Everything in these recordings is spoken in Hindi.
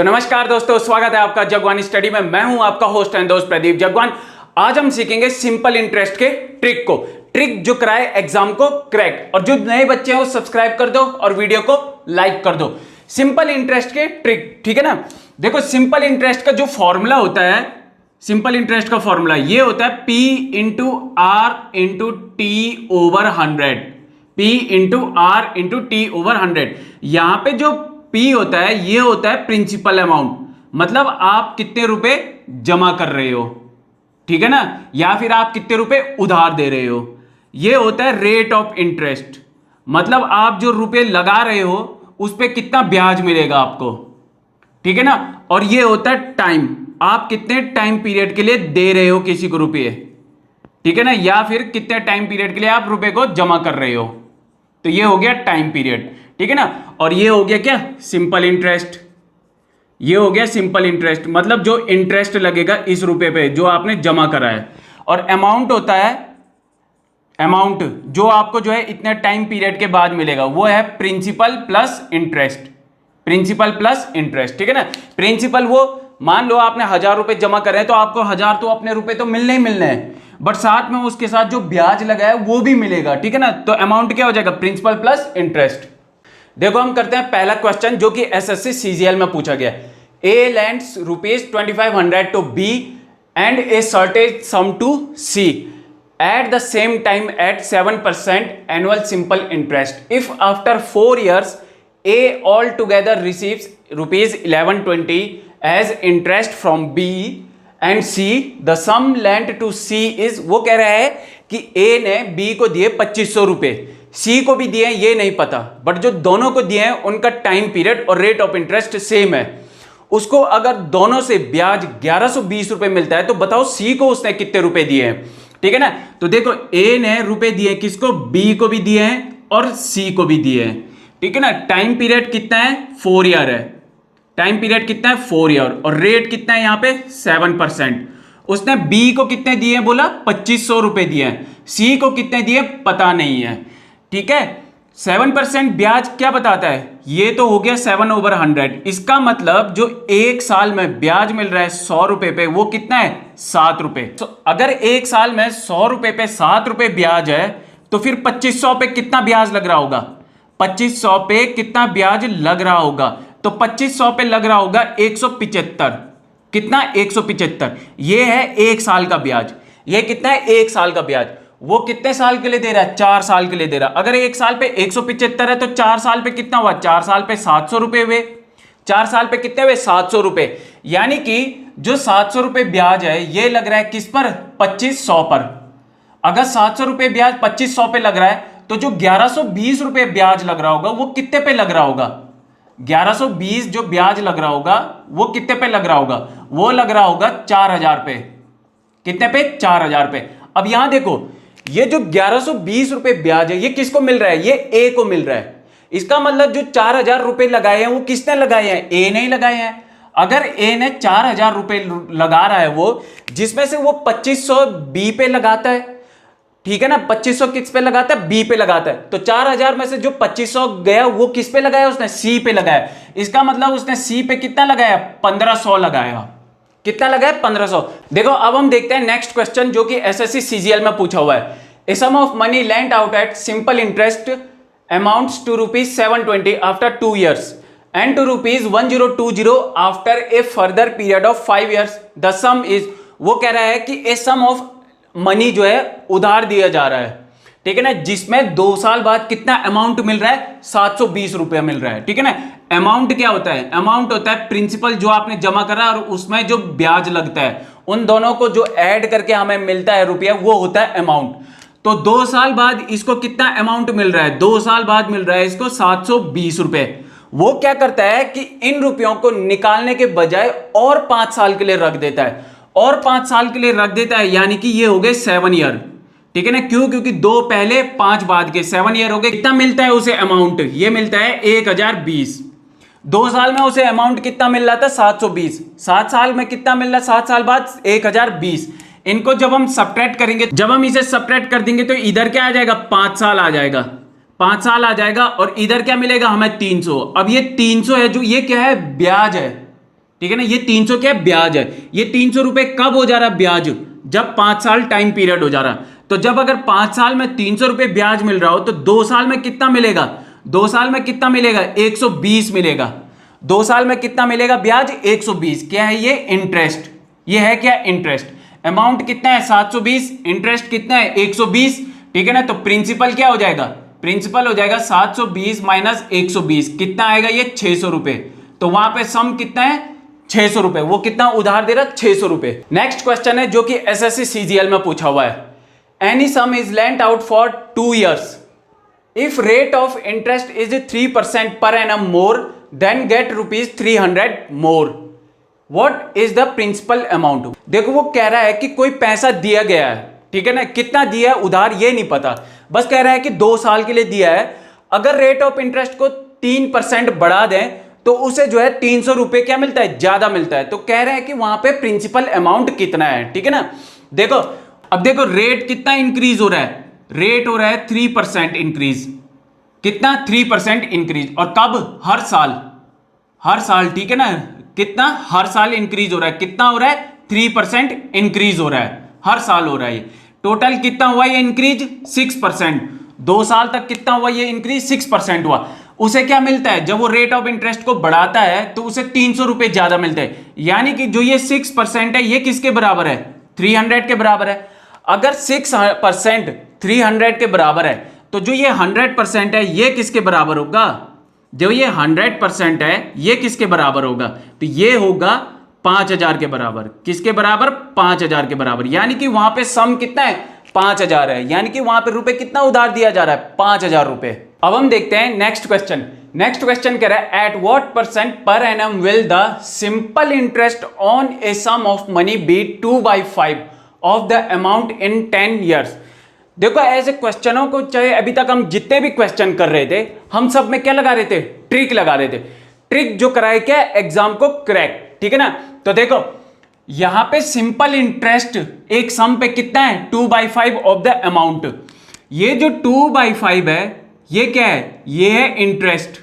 तो नमस्कार दोस्तों, स्वागत है आपका जगवान स्टडी में। मैं हूं आपका होस्ट एंड दोस्त प्रदीप जगवान। आज हम सीखेंगे सिंपल इंटरेस्ट के ट्रिक जो कराए एग्जाम को क्रैक। और जो नए बच्चे हैं वो सब्सक्राइब कर दो और वीडियो को लाइक कर दो। सिंपल इंटरेस्ट के ट्रिक, ठीक है ना। देखो, सिंपल इंटरेस्ट का जो फॉर्मूला होता है, सिंपल इंटरेस्ट का फॉर्मूला ये होता है P into R into T over 100। P into R into T over 100। यहां पे जो P होता है ये होता है प्रिंसिपल अमाउंट, मतलब आप कितने रुपए जमा कर रहे हो, ठीक है ना, या फिर आप कितने रुपए उधार दे रहे हो। ये होता है रेट ऑफ इंटरेस्ट, मतलब आप जो रुपए लगा रहे हो उस पे कितना ब्याज मिलेगा आपको, ठीक है ना। और ये होता है टाइम, आप कितने टाइम पीरियड के लिए दे रहे हो किसी को रुपये, ठीक है ना, या फिर कितने टाइम पीरियड के लिए आप रुपए को जमा कर रहे हो। तो ये हो गया टाइम पीरियड, ठीक है ना। और ये हो गया क्या, सिंपल इंटरेस्ट। ये हो गया सिंपल इंटरेस्ट, मतलब जो इंटरेस्ट लगेगा इस रुपए पे जो आपने जमा करा है। और अमाउंट होता है, अमाउंट जो आपको जो है इतने टाइम पीरियड के बाद मिलेगा, वो है principal plus interest. Principal plus interest, ठीक है ना। प्रिंसिपल, वो मान लो आपने 1000 रुपए जमा करे हैं तो आपको 1000 तो अपने रुपए तो मिलने ही मिलने हैं, बट साथ में उसके साथ जो ब्याज लगा है वो भी मिलेगा, ठीक है ना। तो अमाउंट क्या हो जाएगा, प्रिंसिपल प्लस इंटरेस्ट। देखो, हम करते हैं पहला क्वेश्चन जो कि एसएससी सीजीएल में पूछा गया। A lends ₹2500 to B and a certain sum to C at the same time at 7% annual simple interest. If after 4 years A altogether receives ₹1120 as interest from B and C, the sum lent to C is, वो कह रहा है कि A ने B को दिए 2500 रुपए, C को भी दिए ये नहीं पता, बट जो दोनों को दिए हैं उनका टाइम पीरियड और रेट ऑफ इंटरेस्ट सेम है। उसको अगर दोनों से ब्याज 1120 रुपए मिलता है तो बताओ C को उसने कितने रुपए दिए हैं, ठीक है ना। तो देखो, ए ने रुपए दिए किसको, बी को भी दिए हैं और सी को भी दिए हैं, ठीक है ना। टाइम पीरियड कितना है, 4 ईयर है। टाइम पीरियड कितना है, 4 ईयर। और रेट कितना है यहाँ पे, 7%। उसने बी को कितने दिए, बोला 2500 रुपए दिए हैं। सी को कितने दिए पता नहीं है, ठीक है। 7% ब्याज क्या बताता है, ये तो हो गया 7/100। इसका मतलब जो एक साल में ब्याज मिल रहा है 100 रुपए पे, वो कितना है, 7 रुपए। तो अगर एक साल में 100 रुपए पे 7 रुपए ब्याज है तो फिर 2500 पे कितना ब्याज लग रहा होगा, 2500 पे कितना ब्याज लग रहा होगा, तो 2500 पे लग रहा होगा 175। कितना, 175। ये है एक साल का ब्याज। ये कितना है, एक साल का ब्याज। वो कितने साल के लिए दे रहा है, 4 साल के लिए दे रहा है। अगर एक साल पे 175 है तो 4 साल पे कितना हुआ, 4 साल पे 700 रुपए हुए। 4 साल पे कितने हुए, 700 रुपए। यानी कि जो 700 रुपए ब्याज है ये लग रहा है किस पर, 2500 पर। अगर 700 रुपए ब्याज 2500 पे लग रहा है तो जो 1120 रुपए ब्याज लग रहा होगा वो कितने पे लग रहा होगा, 1120 जो ब्याज लग रहा होगा वो कितने पे लग रहा होगा, वो लग रहा होगा 4000 पे। कितने पे, 4000 पे। अब यहां देखो, ये जो 1120 रुपए ब्याज है ये किसको मिल रहा है, ये ए को मिल रहा है। इसका मतलब जो 4000 रुपए लगाए हैं वो किसने लगाए हैं, ए ने ही लगाए हैं। अगर ए ने 4000 रुपए लगा रहा है वो, जिसमें से वो 2500 बी पे लगाता है, ठीक है ना। 2500 किस पे लगाता है, बी पे लगाता है। तो 4000 में से जो 2500 गया वो किस पे लगाया, उसने सी पे लगाया। इसका मतलब उसने सी पे कितना लगाया, 1500 लगाया। कितना लगा है, 1500। देखो, अब हम देखते हैं नेक्स्ट क्वेश्चन जो कि एसएससी सीजीएल में पूछा हुआ है। A sum of money lent out at simple interest amounts to ₹720 after 2 years and to ₹1020 after a further period of 5 years। The sum is, वो कह रहा है कि ए सम ऑफ मनी जो है उधार दिया जा रहा है, ठीक है ना, जिसमें 2 साल बाद कितना अमाउंट मिल रहा है, 720 रुपया मिल रहा है, ठीक है ना। अमाउंट क्या होता है, अमाउंट होता है प्रिंसिपल जो आपने जमा करा और उसमें जो ब्याज लगता है, उन दोनों को जो ऐड करके हमें मिलता है रुपया, वो होता है अमाउंट। तो 2 साल बाद इसको कितना अमाउंट मिल रहा है, 2 साल बाद मिल रहा है इसको 720 रुपए। वो क्या करता है कि इन रुपयों को निकालने के बजाय और 5 साल के लिए रख देता है, और 5 साल के लिए रख देता है, यानी कि ये हो गए 7 ईयर, ठीक है ना। क्यों, क्योंकि 2 पहले 5 बाद के, 7 ईयर हो गए। कितना मिलता है उसे अमाउंट, ये मिलता है 1020। 2 साल में उसे अमाउंट कितना मिल रहा था, 720। 7 साल में कितना मिल रहा है, 7 साल बाद 1020। इनको जब हम सब्ट्रैक्ट करेंगे, जब हम इसे सब्ट्रैक्ट कर देंगे तो इधर क्या आ जाएगा, 5 साल आ जाएगा। 5 साल आ जाएगा और इधर क्या मिलेगा हमें, 300। अब ये 300 है जो, ये क्या है, ब्याज है, ठीक है ना। ये 300 क्या है, ब्याज है। ये 300 रुपए कब हो जा रहा है ब्याज, जब 5 साल टाइम पीरियड हो जा रहा। तो जब अगर 5 साल में 300 रुपए ब्याज मिल रहा हो तो 2 साल में कितना मिलेगा, 2 साल में कितना मिलेगा, 120 मिलेगा। 2 साल में कितना मिलेगा ब्याज, 120। क्या है ये, इंटरेस्ट। ये है क्या, इंटरेस्ट। अमाउंट कितना है 720, इंटरेस्ट कितना है 120, ठीक है ना। तो प्रिंसिपल क्या हो जाएगा, प्रिंसिपल हो जाएगा 720 माइनस 120, कितना आएगा ये 600 रुपए। तो वहां पे सम कितना है 600 रुपए, वो कितना उधार दे रहा 600 रुपए। नेक्स्ट क्वेश्चन है जो कि एसएससी सीजीएल में पूछा हुआ है। Any sum is lent out for 2 years, if rate of interest is 3% per annum more then get ₹300 more, what is the principal amount. देखो वो कह रहा है कि कोई पैसा दिया गया है, ठीक है ना, कितना दिया है उधार ये नहीं पता, बस कह रहा है कि 2 साल के लिए दिया है। अगर रेट ऑफ इंटरेस्ट को 3% बढ़ा दें तो उसे जो है 300 रुपए क्या मिलता है, ज्यादा मिलता है। तो कह रहे हैं कि वहां पे प्रिंसिपल अमाउंट कितना है, ठीक है ना। देखो अब देखो रेट कितना इंक्रीज हो रहा है, रेट हो रहा है 3% इंक्रीज, कितना 3% इंक्रीज, और कब, हर साल, हर साल, ठीक है ना। कितना, हर साल इंक्रीज हो रहा है, कितना हो रहा है 3% इंक्रीज हो रहा है, हर साल हो रहा है। टोटल कितना हुआ ये इंक्रीज, 6%। 2 साल तक कितना हुआ ये इंक्रीज, 6% हुआ। उसे क्या मिलता है, जब वो रेट ऑफ इंटरेस्ट को बढ़ाता है तो उसे 300 रुपए ज्यादा मिलते हैं। यानी कि जो ये 6% है ये किसके बराबर है, 300 के बराबर है। अगर 6% 300 के बराबर है तो जो ये 100% है ये किसके बराबर होगा, जो ये 100% है ये किसके बराबर होगा, तो ये होगा 5000 के बराबर। किसके बराबर, 5000 के बराबर। यानी कि वहां पे सम कितना है, 5000 है। यानी कि वहां पे रुपए कितना उधार दिया जा रहा है, 5000 रुपए। अब हम देखते हैं नेक्स्ट क्वेश्चन। नेक्स्ट क्वेश्चन कह रहा है at what percent per annum will the simple interest on a sum of money be 2/5 of the amount in 10 years। देखो ऐसे क्वेश्चनों को, चाहे अभी तक हम जितने भी क्वेश्चन कर रहे थे, हम सब में क्या लगा रहे थे, ट्रिक लगा रहे थे। ट्रिक जो कराए क्या, एग्जाम को क्रैक, ठीक है ना। तो देखो यहां पे सिंपल इंटरेस्ट एक सम पे कितना है, 2/5 ऑफ द अमाउंट। ये जो 2/5 है ये क्या है, ये है इंटरेस्ट।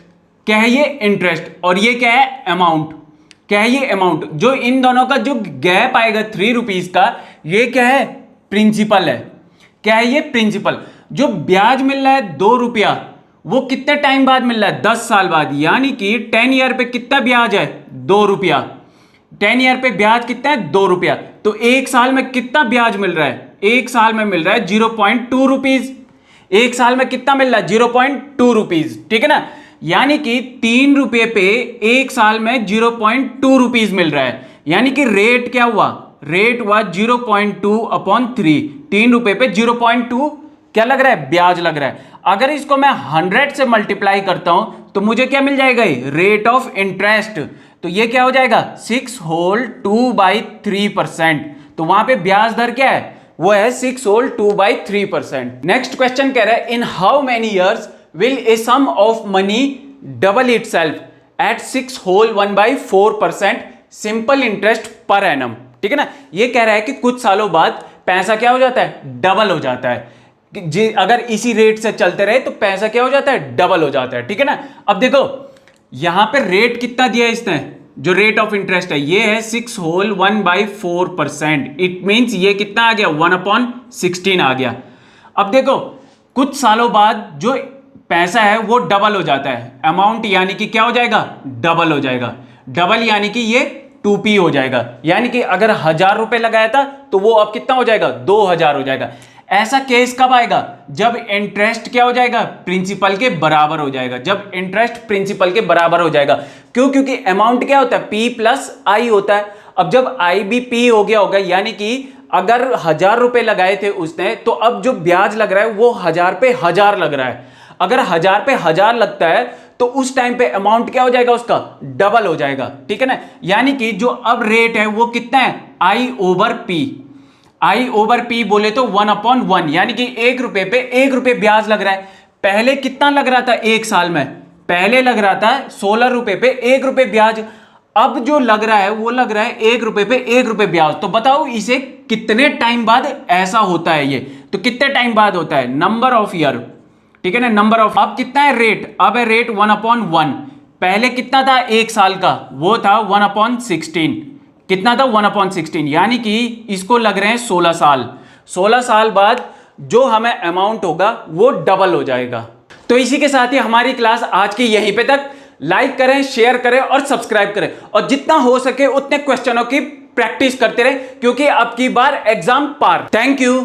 क्या है ये, इंटरेस्ट। और ये क्या है, अमाउंट। क्या है ये, अमाउंट। जो इन दोनों का जो गैप आएगा 3 रुपीज का, ये क्या है, प्रिंसिपल है। क्या है ये, प्रिंसिपल। जो ब्याज मिल रहा है 2 रुपया, वो कितने टाइम बाद मिल रहा है, 10 साल बाद। यानी कि 10 ईयर पे कितना ब्याज है, 2 रुपया। 10 ईयर पे ब्याज कितना है, 2 रुपया। तो 1 साल में कितना ब्याज मिल रहा है, 1 साल में मिल रहा है 0.2 रुपीज। 1 साल में कितना मिल रहा है, 0.2 रुपीज, ठीक है ना। यानी कि 3 रुपये पे 1 साल में 0.2 रुपीज मिल रहा है। यानी कि रेट क्या हुआ, रेट हुआ 0.2/3। 3 रुपये पे 0.2 क्या लग रहा है, ब्याज लग रहा है। अगर इसको मैं 100 से मल्टीप्लाई करता हूं तो मुझे क्या मिल जाएगा, रेट ऑफ इंटरेस्ट। तो ये क्या हो जाएगा, 6 होल 2/3%। तो वहां पे ब्याज दर क्या है, वो है 6 होल 2/3%। नेक्स्ट क्वेश्चन कह रहा है in how many years will a sum of money double itself at 6 whole 1/4% simple interest per annum. ठीक है ना। ये कह रहा है कि कुछ सालों बाद पैसा क्या हो जाता है, डबल हो जाता है। अगर इसी रेट से चलते रहे तो पैसा क्या हो जाता है, डबल हो जाता है। ठीक है ना। अब देखो यहां पे रेट कितना दिया है इसने, जो रेट ऑफ इंटरेस्ट है ये है 6 होल 1/4%। इट मींस ये कितना आ गया, 1/16 आ गया। अब देखो कुछ सालों बाद जो पैसा है वो डबल हो जाता है, अमाउंट यानी कि क्या हो जाएगा, डबल हो जाएगा। डबल यानी कि ये 2p हो जाएगा। यानी कि अगर 1000 रुपए लगाया था तो वो अब कितना हो जाएगा, 2000 हो जाएगा। ऐसा केस कब आएगा, जब इंटरेस्ट क्या हो जाएगा, प्रिंसिपल के बराबर हो जाएगा। जब इंटरेस्ट प्रिंसिपल के बराबर हो जाएगा। क्यों, क्योंकि अमाउंट क्या होता है, p प्लस आई होता है। अब जब आई भी p हो गया होगा, यानी कि अगर 1000 रुपए लगाए थे उसने, तो अब जो ब्याज लग रहा है वो 1000 पे 1000 लग रहा है। अगर 1000 पे 1000 लगता है तो उस टाइम पे अमाउंट क्या हो जाएगा, उसका डबल हो जाएगा। ठीक है ना। यानी कि जो अब रेट है वो कितना है, I/P। I/P बोले तो 1/1, यानी कि 1 रुपए पे 1 रुपए ब्याज लग रहा है। पहले कितना लग रहा था, 1 साल में पहले लग रहा था 16 रुपए पे 1 रुपए ब्याज। अब जो लग रहा है वो लग रहा है 1 रुपए पे 1 रुपए ब्याज। तो बताओ इसे कितने टाइम बाद ऐसा होता है, ये तो कितने टाइम बाद होता है, नंबर ऑफ ईयर। ठीक है ना, नंबर ऑफ। अब कितना है रेट, अब है रेट 1/1। पहले कितना था 1 साल का, वो था 1/16। कितना था 1/16, यानी कि इसको लग रहे हैं 16 साल। 16 साल बाद जो हमें अमाउंट होगा वो डबल हो जाएगा। तो इसी के साथ ही हमारी क्लास आज की यहीं पे तक। लाइक करें, शेयर करें और सब्सक्राइब करें, और जितना हो सके उतने क्वेश्चनों की प्रैक्टिस करते रहें, क्योंकि अब की बार एग्जाम पार। Thank you.